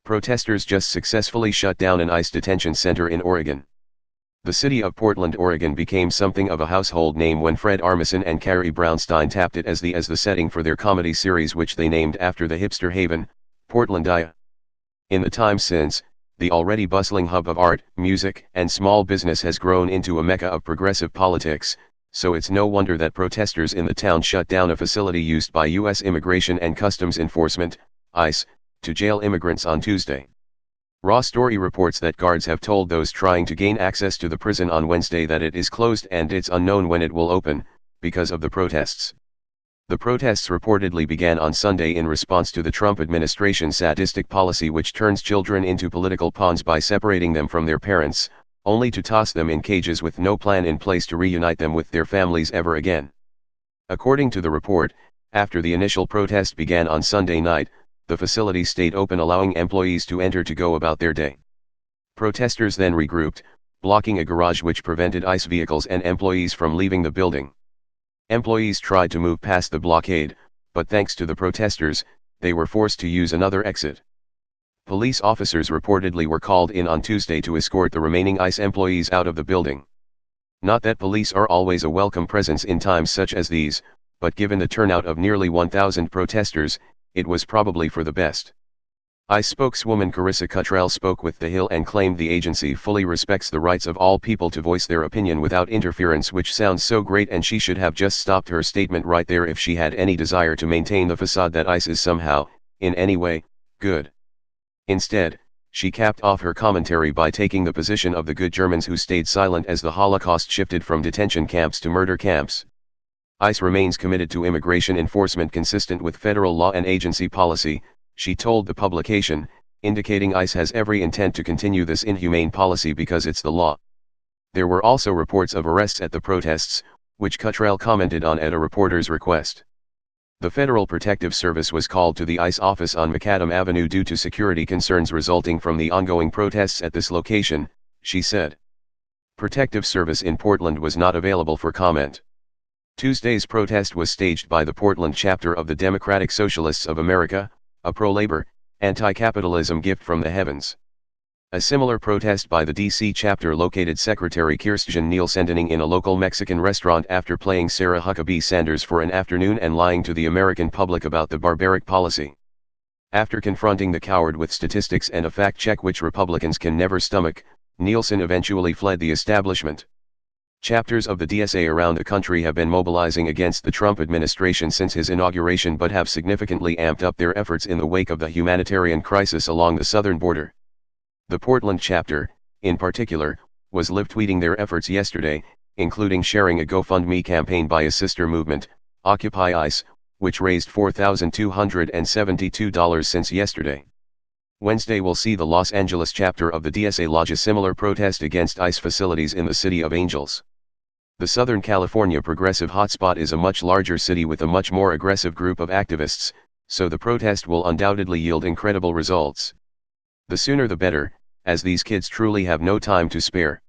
Protesters just successfully shut down an ICE detention center in Oregon. The city of Portland, Oregon became something of a household name when Fred Armisen and Carrie Brownstein tapped it as the setting for their comedy series, which they named after the hipster haven, Portlandia. In the time since, the already bustling hub of art, music, and small business has grown into a mecca of progressive politics, so it's no wonder that protesters in the town shut down a facility used by U.S. Immigration and Customs Enforcement, ICE, to jail immigrants on Tuesday. Raw Story reports that guards have told those trying to gain access to the prison on Wednesday that it is closed and it's unknown when it will open, because of the protests. The protests reportedly began on Sunday in response to the Trump administration's sadistic policy, which turns children into political pawns by separating them from their parents, only to toss them in cages with no plan in place to reunite them with their families ever again. According to the report, after the initial protest began on Sunday night, the facility stayed open, allowing employees to enter to go about their day. Protesters then regrouped, blocking a garage which prevented ICE vehicles and employees from leaving the building. Employees tried to move past the blockade, but thanks to the protesters, they were forced to use another exit. Police officers reportedly were called in on Tuesday to escort the remaining ICE employees out of the building. Not that police are always a welcome presence in times such as these, but given the turnout of nearly 1,000 protesters, it was probably for the best. ICE spokeswoman Carissa Cottrell spoke with The Hill and claimed the agency fully respects the rights of all people to voice their opinion without interference, which sounds so great, and she should have just stopped her statement right there if she had any desire to maintain the facade that ICE is somehow, in any way, good. Instead, she capped off her commentary by taking the position of the good Germans who stayed silent as the Holocaust shifted from detention camps to murder camps. ICE remains committed to immigration enforcement consistent with federal law and agency policy, she told the publication, indicating ICE has every intent to continue this inhumane policy because it's the law. There were also reports of arrests at the protests, which Cottrell commented on at a reporter's request. The Federal Protective Service was called to the ICE office on Macadam Avenue due to security concerns resulting from the ongoing protests at this location, she said. Protective Service in Portland was not available for comment. Tuesday's protest was staged by the Portland chapter of the Democratic Socialists of America, a pro-labor, anti-capitalism gift from the heavens. A similar protest by the D.C. chapter located Secretary Kirstjen Nielsen in a local Mexican restaurant after playing Sarah Huckabee Sanders for an afternoon and lying to the American public about the barbaric policy. After confronting the coward with statistics and a fact check which Republicans can never stomach, Nielsen eventually fled the establishment. Chapters of the DSA around the country have been mobilizing against the Trump administration since his inauguration, but have significantly amped up their efforts in the wake of the humanitarian crisis along the southern border. The Portland chapter, in particular, was live tweeting their efforts yesterday, including sharing a GoFundMe campaign by a sister movement, Occupy ICE, which raised $4,272 since yesterday. Wednesday will see the Los Angeles chapter of the DSA lodge a similar protest against ICE facilities in the City of Angels. The Southern California progressive hotspot is a much larger city with a much more aggressive group of activists, so the protest will undoubtedly yield incredible results. The sooner the better, as these kids truly have no time to spare.